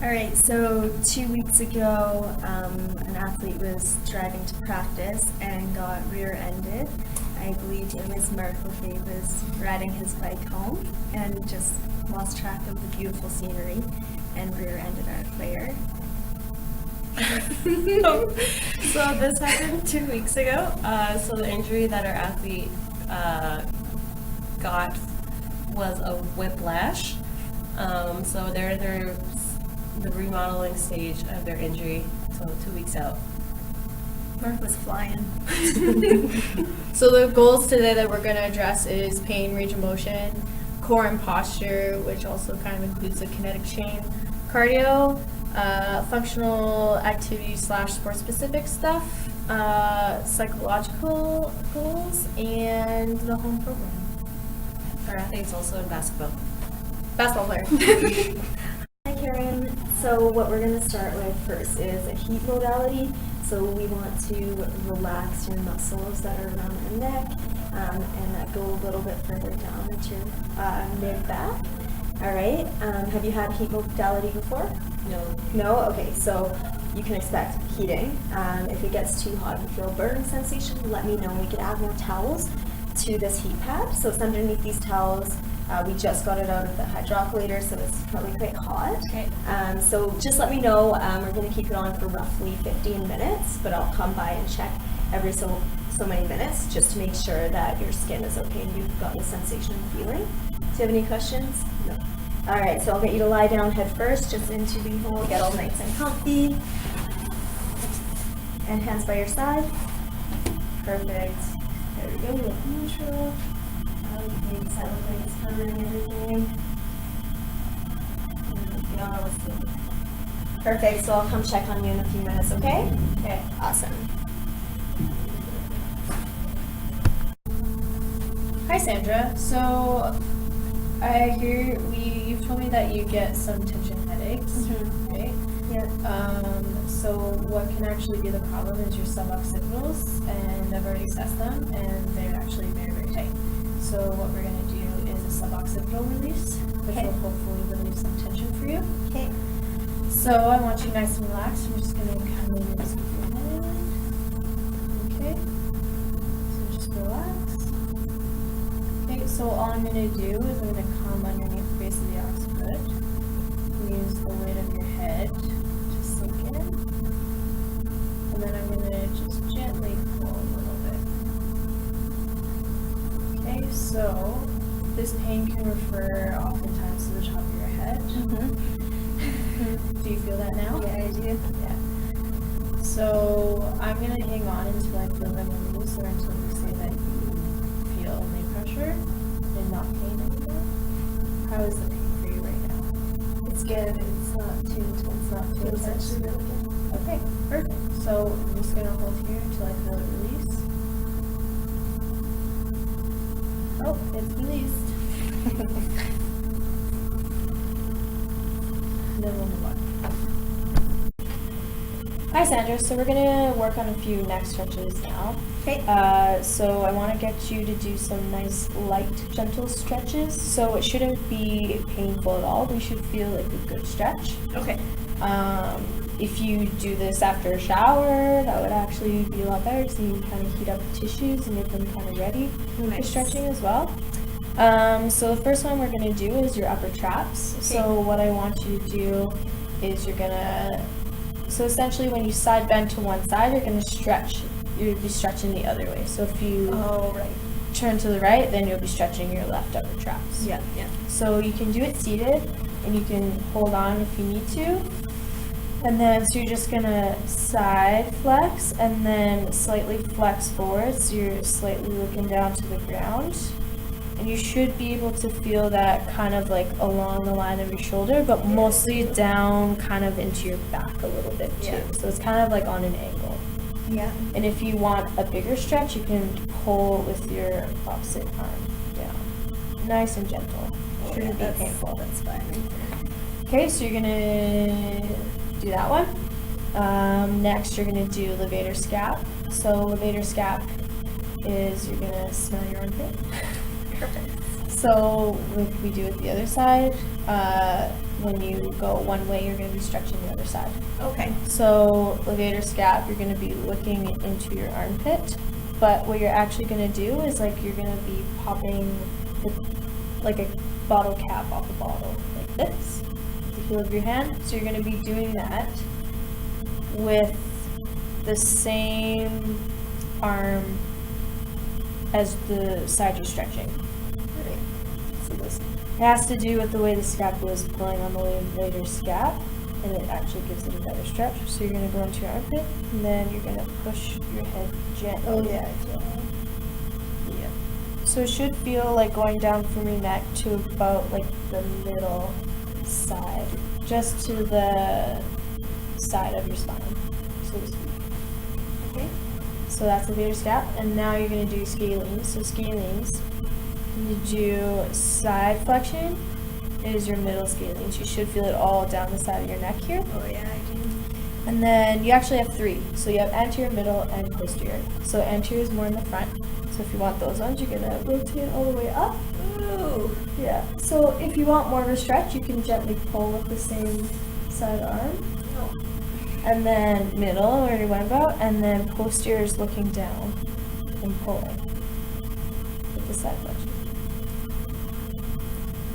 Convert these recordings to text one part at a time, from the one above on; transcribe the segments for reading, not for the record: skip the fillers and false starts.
All right, so 2 weeks ago, an athlete was driving to practice and got rear-ended. I believe it was Mark Lefebvre was riding his bike home and just lost track of the beautiful scenery and rear-ended our player. So this happened 2 weeks ago. So the injury that our athlete got was a whiplash. So they're the remodeling stage of their injury, so 2 weeks out. Mark was flying. So the goals today that we're going to address is pain, range of motion, core and posture, which also kind of includes the kinetic chain, cardio, functional activity / sport specific stuff, psychological goals, and the home program. Our athlete's also in basketball. Basketball player. Hi Karen. So what we're going to start with first is a heat modality. So we want to relax your muscles that are around the neck and that go a little bit further down into your mid-back. All right. Have you had heat modality before? No. No? Okay. So you can expect heating. If it gets too hot and you feel a burning sensation, let me know. We could add more towels to this heat pad. So it's underneath these towels. We just got it out of the hydrocollator, so it's probably quite hot. Okay. So just let me know. We're going to keep it on for roughly 15 minutes, but I'll come by and check every so many minutes just to make sure that your skin is okay and you've got the sensation and feeling. Do you have any questions? No. All right, so I'll get you to lie down head first, just into the hole, get all nice and comfy. And hands by your side. Perfect. There we go, we look neutral. Makes that look like it's covering everything. Yeah, let's see. Perfect, so I'll come check on you in a few minutes, okay? Okay, awesome. Hi Sandra. So I hear you've told me that you get some tension headaches, right? Yeah. So what can actually be the problem is your suboccipitals, and I've already assessed them, and they're actually very, very tight. So what we're going to do is a suboccipital release, which will hopefully relieve some tension for you. Okay. So I want you nice and relaxed. I'm just going to kind of this with your head. Okay. So just relax. Okay, so all I'm going to do is I'm going to come underneath the base of the occiput. Use the weight of your head to sink in. And then I'm going to just gently pull a little bit. Okay, so this pain can refer oftentimes to the top of your head. Do you feel that now? Yeah, I do. Yeah. So I'm going to hang on until I feel them release or until you say that you feel any pressure and not pain anymore. How is the pain for you right now? It's good. It's not too intense, not too It's intense. actually really good. Okay, perfect. So I'm just going to hold here until I feel it release. Oh, it's released. Then we'll move on. Hi Sandra, so we're going to work on a few neck stretches now. Okay. So I want to get you to do some nice light, gentle stretches. So it shouldn't be painful at all. We should feel like a good stretch. Okay. If you do this after a shower, that would actually be a lot better, so you can kind of heat up the tissues and get them kind of ready for stretching as well. So the first one we're going to do is your upper traps. Okay. So what I want you to do is so essentially when you side bend to one side, you're going to stretch. You'll be stretching the other way. So if you turn to the right, then you'll be stretching your left upper traps. Yeah. So you can do it seated, and you can hold on if you need to. And then, so you're just going to side flex and then slightly flex forward. So you're slightly looking down to the ground. And you should be able to feel that kind of like along the line of your shoulder, but mostly down kind of into your back a little bit too. Yeah. So it's kind of like on an angle. Yeah. And if you want a bigger stretch, you can pull with your opposite arm down. Nice and gentle. Shouldn't be painful. That's fine. Okay, so you're going to do that one. Next, you're going to do levator scap. So levator scap is you're going to smell your armpit. Perfect. So like we do with the other side, when you go one way, you're going to be stretching the other side. Okay. So levator scap, you're going to be looking into your armpit, but what you're actually going to do is like you're going to be popping like a bottle cap off a bottle like this, the heel of your hand. So you're going to be doing that with the same arm as the side you're stretching. So this it has to do with the way the scapula is pulling on the levator scap, and it actually gives it a better stretch. So you're going to go into your armpit, and then you're going to push your head gently. Oh yeah. Yeah. So it should feel like going down from your neck to about like the middle side, just to the side of your spine, so to speak. Okay. So that's the levator scap, and now you're going to do scalenes. So scalenes, you do side flexion is your middle scalenes. You should feel it all down the side of your neck here. Oh yeah, I do. And then you actually have three. So you have anterior, middle, and posterior. So anterior is more in the front. So if you want those ones, you're going to rotate all the way up. Ooh. Yeah. So if you want more of a stretch, you can gently pull with the same side arm. Oh. And then middle, we already went about, and then posterior is looking down and pulling with the side flexion.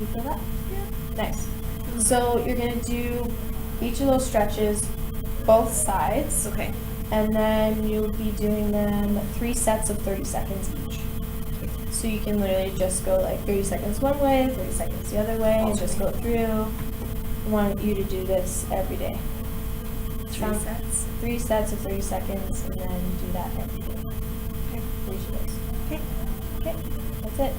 You feel that? Yeah. Nice. So you're going to do each of those stretches, both sides, Okay. and then you'll be doing them 3 sets of 30 seconds each. So you can literally just go like 30 seconds one way, 30 seconds the other way, and just go through. I want you to do this every day. 3 sets. 3 sets of 30 seconds, and then do that every day. Okay. For each of those. Okay. Okay, that's it.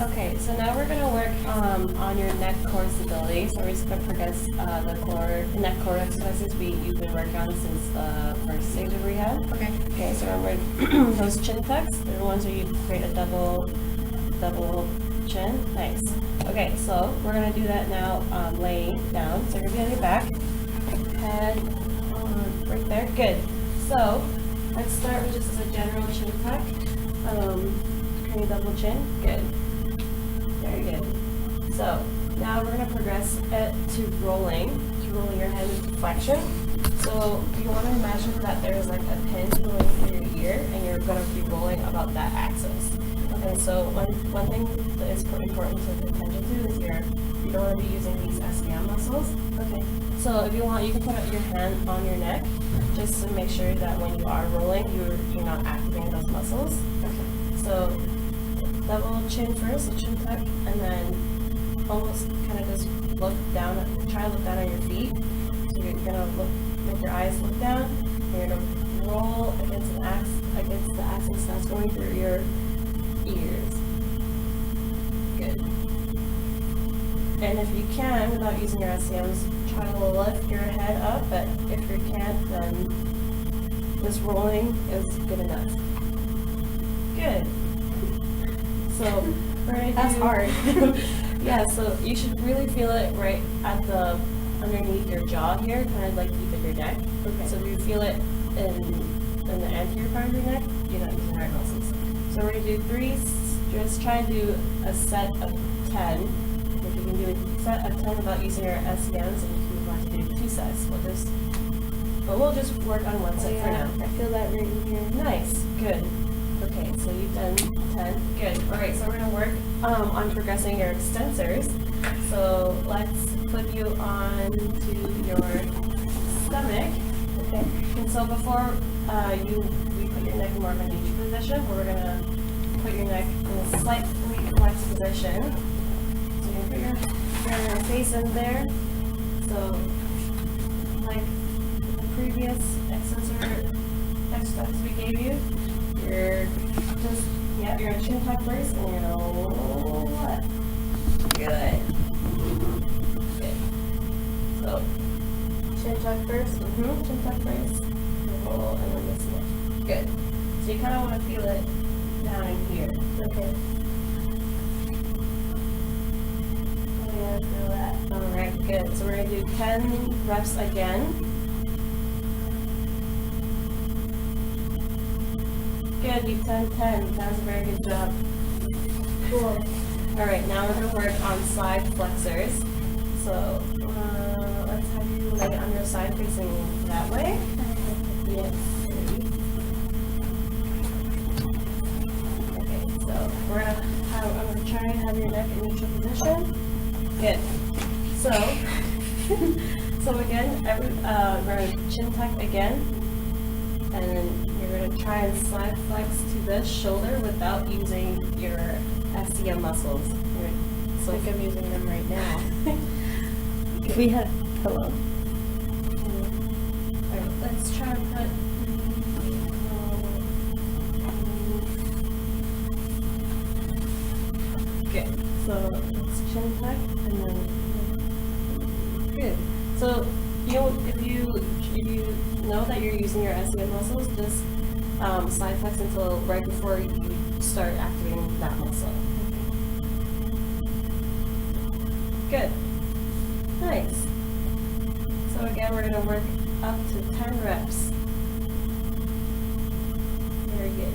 Okay, so now we're gonna work on your neck core stability. So we're just gonna progress the neck core exercises you've been working on since the first stage of rehab. Okay. Okay, so remember those chin tucks? They're the ones where you create a double chin. Nice. Okay, so we're gonna do that now laying down. So you're gonna be on your back, head right there. Good. So let's start with just a general chin tuck. Create a double chin. Good. Very good. So now we're going to progress it to rolling your head into flexion. So you want to imagine that there's like a pin going through your ear, and you're going to be rolling about that axis. And so one thing that is important to pay attention to is you don't want to be using these SCM muscles. Okay. So if you want, you can put your hand on your neck just to make sure that when you are rolling, you're not activating those muscles. Okay. So double chin first, a chin tuck, and then almost kind of just look down, try to look down at your feet. So you're gonna make your eyes look down, and you're gonna roll against the axis that's going through your ears. Good. And if you can, without using your SCMs, try to lift your head up, but if you can't, then this rolling is good enough. Good. So we're gonna That's hard. Yeah, so you should really feel it right at the underneath your jaw here, kind of like deep in your neck. Okay. So if you feel it in the anterior part of your neck, you're not using heart muscles. So we're gonna do 3. Just try and do a set of 10. If you can do a set of 10 without using your SCMs, and you can want to do 2 sets. We'll just work on 1 set for now. I feel that right in here. Nice. Good. Okay, so you've done 10. Good. Alright, so we're going to work on progressing your extensors. So let's put you onto your stomach. Okay. And so before we put your neck more of a neutral position, we're going to put your neck in a slightly flexed position. So you're going to put your face in there. So like the previous exercise we gave you, you're gonna chin tuck first, and you're gonna roll left. Good. So chin tuck first. Chin tuck first. Roll, and then this way. Good. So you kind of want to feel it down in here. Okay. Oh yeah, feel that. All right. Good. So we're gonna do 10 reps again. Good, you've done 10. That was a very good job. Cool. Alright, now we're going to work on side flexors. So let's have you lay on your side facing that way. Yes. Okay, so I'm gonna try and have your neck in neutral position. Good. So again, we're gonna chin tuck again, and then you're gonna try and side flex to the shoulder without using your SCM muscles. It's like I'm using them right now. If we had a pillow. Alright, let's try and put. Good. So let's chin tuck and then. Good. So if you know that you're using your SCM muscles, just side flex until right before you start activating that muscle. Good. Nice. So again, we're going to work up to 10 reps. Very good.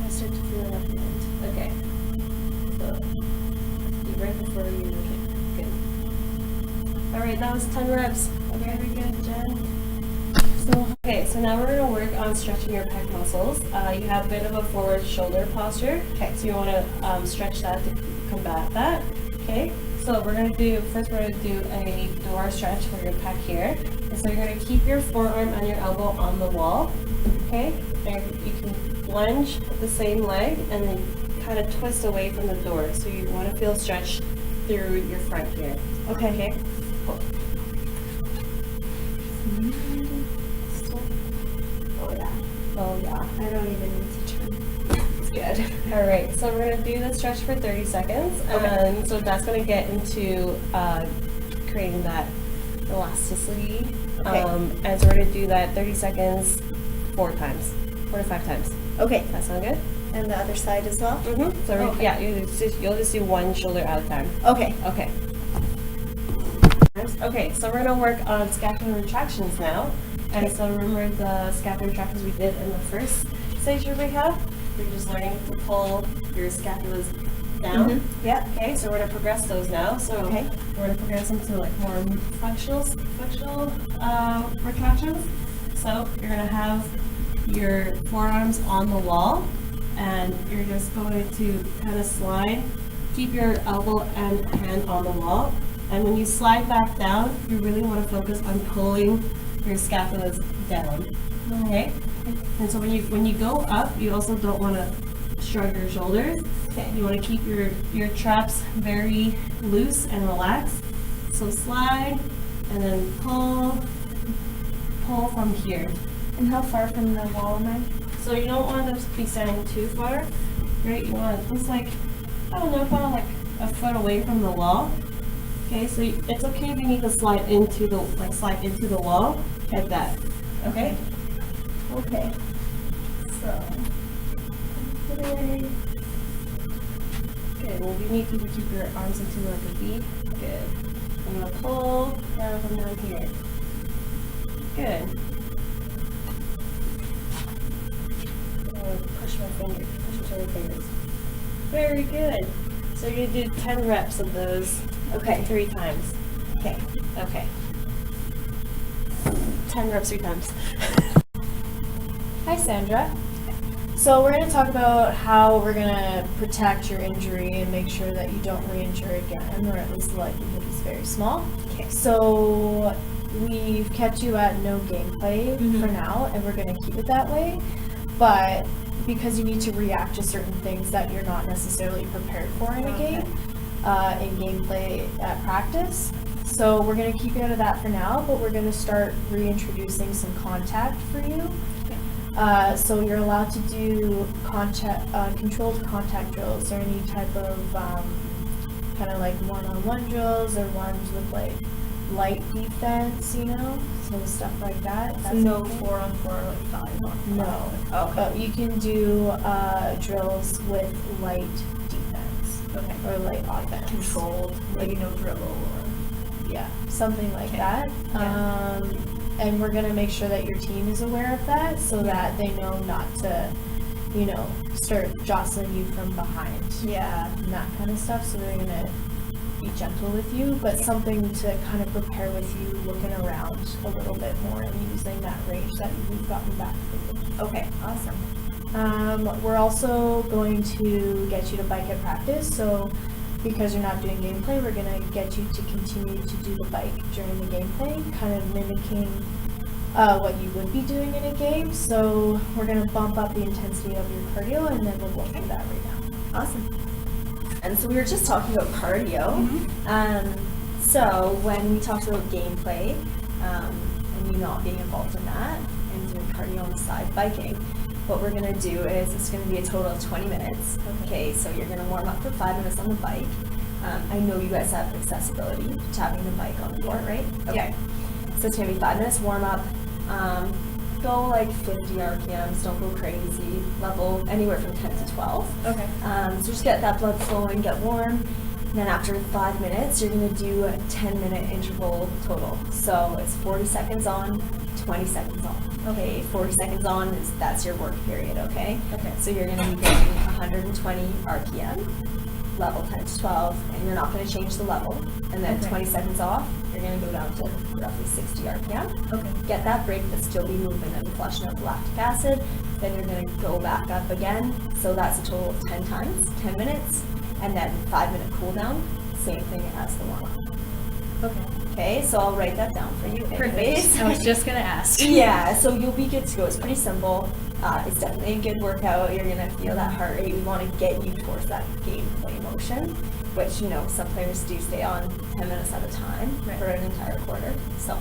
I start to feel it at the end. Okay. So right before you kick. Good. All right, that was 10 reps. Very good, Jen. So now we're going to work on stretching your pec muscles. You have a bit of a forward shoulder posture. Okay, so you want to stretch that to combat that. Okay, so we're going to do a door stretch for your pec here. And so you're going to keep your forearm and your elbow on the wall. Okay, and you can lunge with the same leg and then kind of twist away from the door. So you want to feel stretched through your front here. Okay. Cool. Oh yeah, I don't even need to turn. it's good. All right, so we're gonna do the stretch for 30 seconds. Okay. So that's gonna get into creating that elasticity. Okay. And so we're gonna do that 30 seconds 4 to 5 times. Okay. That sound good? And the other side as well? Mm-hmm. So Okay. yeah, you'll just do one shoulder at a time. Okay. Okay. Okay, so we're gonna work on scapular retractions now. And so remember the scapular retractions we did in the first stage of rehab? You're just learning to pull your scapulas down. Mm-hmm. Yeah. Okay, so we're gonna progress those now. So Okay. we're gonna progress into like more functional retractions. So you're gonna have your forearms on the wall, and you're just going to kind of slide. Keep your elbow and hand on the wall, and when you slide back down, you really want to focus on pulling your scapulas down. Okay. And so when you go up, you also don't want to shrug your shoulders. Okay. You want to keep your traps very loose and relaxed. So slide and then pull from here. And how far from the wall am I? So you don't want to be standing too far, right? You want to just like, I don't know, kind of like a foot away from the wall. Okay, so it's okay if you need to slide into the wall like that. Okay. Okay. So. Good. Well, you need to keep your arms into like a V. Good. I'm gonna pull down from down here. Good. I'm gonna push between my fingers. Very good. So you're gonna do 10 reps of those. Okay, 3 times. Okay. Okay. 10 reps 3 times. Hi, Sandra. So we're going to talk about how we're going to protect your injury and make sure that you don't re-injure again, or at least the likelihood is very small. Okay. So we've kept you at no gameplay for now, and we're going to keep it that way. But because you need to react to certain things that you're not necessarily prepared for in a game, in gameplay at practice. So we're going to keep you out of that for now, but we're going to start reintroducing some contact for you. So you're allowed to do controlled contact drills, or any type of kind of like one-on-one drills, or ones with like light defense, so stuff like that. So no 4-on-4, like 5-on-5. No. Okay. But you can do drills with light defense. Okay. Or light offense. Controlled, like dribble or. Yeah, something like that. Yeah. And we're going to make sure that your team is aware of that, so that they know not to start jostling you from behind. Yeah. And that kind of stuff. So they're gonna be gentle with you, but something to kind of prepare with you, looking around a little bit more and using that range that we've gotten back from you. Okay, awesome. We're also going to get you to bike at practice. So because you're not doing gameplay, we're going to get you to continue to do the bike during the gameplay, kind of mimicking what you would be doing in a game. So we're going to bump up the intensity of your cardio, and then we'll go through that right now. Awesome. And so we were just talking about cardio. So when we talked about gameplay and you not being involved in that and doing cardio on the side, biking, what we're going to do is it's going to be a total of 20 minutes. Okay, so you're going to warm up for 5 minutes on the bike. I know you guys have accessibility to having the bike on the floor, right? Okay. So it's going to be 5 minutes warm up. Go like 50 RPMs, don't go crazy. Level anywhere from 10 to 12. Okay. So just get that blood flowing, get warm. And then after 5 minutes, you're going to do a 10-minute interval total. So it's 40 seconds on, 20 seconds off. Okay, 40 seconds on, that's your work period, okay? Okay. So you're going to be getting 120 RPM, level 10 to 12, and you're not going to change the level. And then 20 seconds off, you're going to go down to roughly 60 RPM. Okay. Get that break, but still be moving and flushing out the lactic acid. Then you're going to go back up again. So that's a total of 10 times, 10 minutes, and then 5-minute cool down, same thing as the warm-up. Okay. Okay, so I'll write that down for you. Anyways. I was just gonna ask. Yeah, so you'll be good to go. It's pretty simple. It's definitely a good workout. You're gonna feel that heart rate. We want to get you towards that gameplay motion, which some players do stay on 10 minutes at a time for an entire quarter. So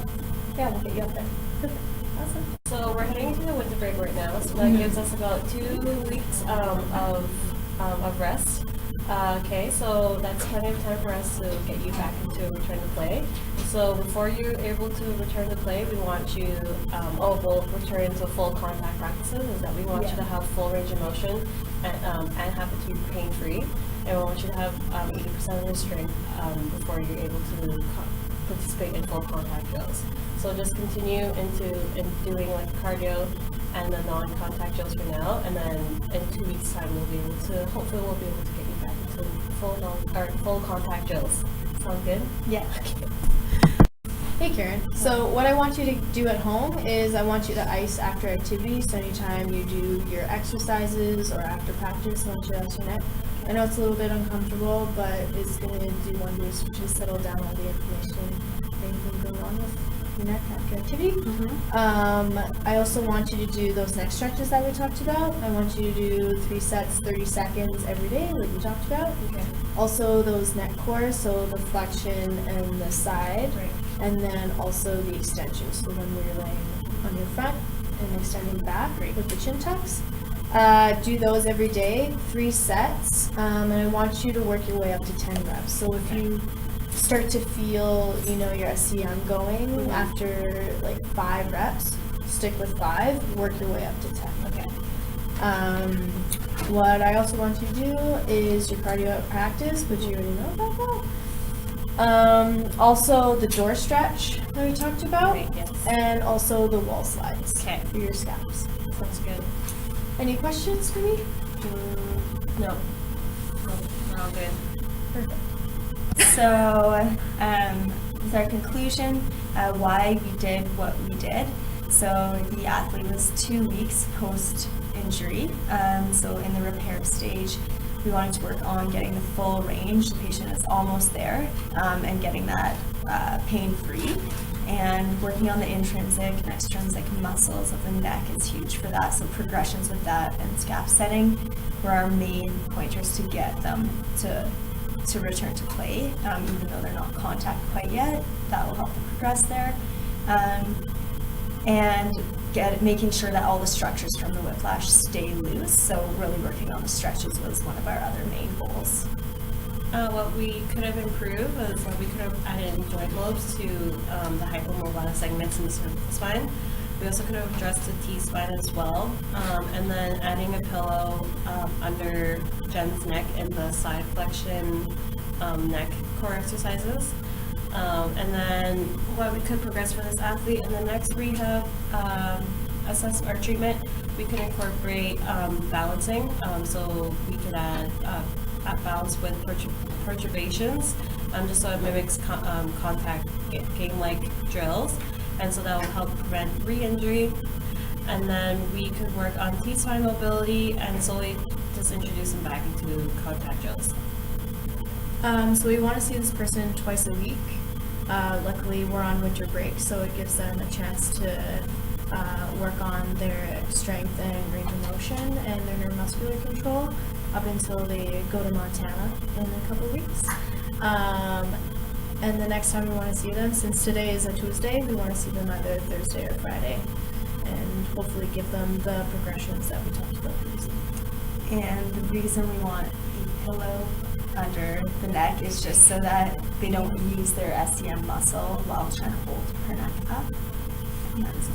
yeah, we'll get you up there. Perfect. Awesome. So we're heading into the winter break right now, so that gives us about 2 weeks of rest. Okay, so that's plenty of time for us to get you back into a return to play. So before you're able to return to play, we want you, we'll return to full contact practices, is that we want you to have full range of motion and have it to be pain-free. And we want you to have 80% of your strength before you're able to participate in full contact drills. So just continue in doing like cardio and the non-contact drills for now, and then in 2 weeks' time hopefully we'll be able to get you back into full contact drills. Sound good? Yeah. Hey Karen, so what I want you to do at home is I want you to ice after activity. So anytime you do your exercises or after practice, I want you to ice your neck. I know it's a little bit uncomfortable, but it's going to do wonders to just settle down all the inflammation anything going on with your neck after activity. I also want you to do those neck stretches that we talked about. I want you to do 3 sets, 30 seconds every day, like we talked about. Okay. Also those neck cores, so the flexion and the side. Right. And then also the extension, so when you're laying on your front and extending back with the chin tucks. Do those every day, 3 sets, and I want you to work your way up to 10 reps. So if you start to feel, your SCM going after like 5 reps, stick with 5, work your way up to 10. Okay. What I also want you to do is your cardio at practice, which you already know about that. Also the door stretch that we talked about, Great, yes. and also the wall slides for your scabs. Sounds good. Any questions for me? No. We're all good. Perfect. So, with our conclusion, why we did what we did. So the athlete was 2 weeks post-injury. So in the repair stage, we wanted to work on getting the full range. The patient is almost there, and getting that pain-free. And working on the intrinsic and extrinsic muscles of the neck is huge for that. So progressions with that and scap setting were our main pointers to get them to return to play, even though they're not contact quite yet. That will help them progress there. And making sure that all the structures from the whiplash stay loose. So really working on the stretches was one of our other main goals. What we could have improved was we could have added joint lobes to the hypomobile segments in the cervical spine. We also could have addressed the T-spine as well, and then adding a pillow under Jen's neck in the side flexion neck core exercises. And then what we could progress for this athlete in the next rehab assessment or treatment we could incorporate balancing. So we could add balance with perturbations, just so it mimics contact game-like drills, and so that will help prevent re-injury. And then we could work on T-spine mobility and slowly just introduce them back into contact drills. So we want to see this person twice a week. Luckily, we're on winter break, so it gives them a chance to work on their strength and range of motion and their neuromuscular control up until they go to Montana in a couple weeks. And the next time we want to see them, since today is a Tuesday, we want to see them either Thursday or Friday, and hopefully give them the progressions that we talked about previously. And the reason we want a pillow under the neck is just so that they don't use their SCM muscle while trying to hold her neck up. And that's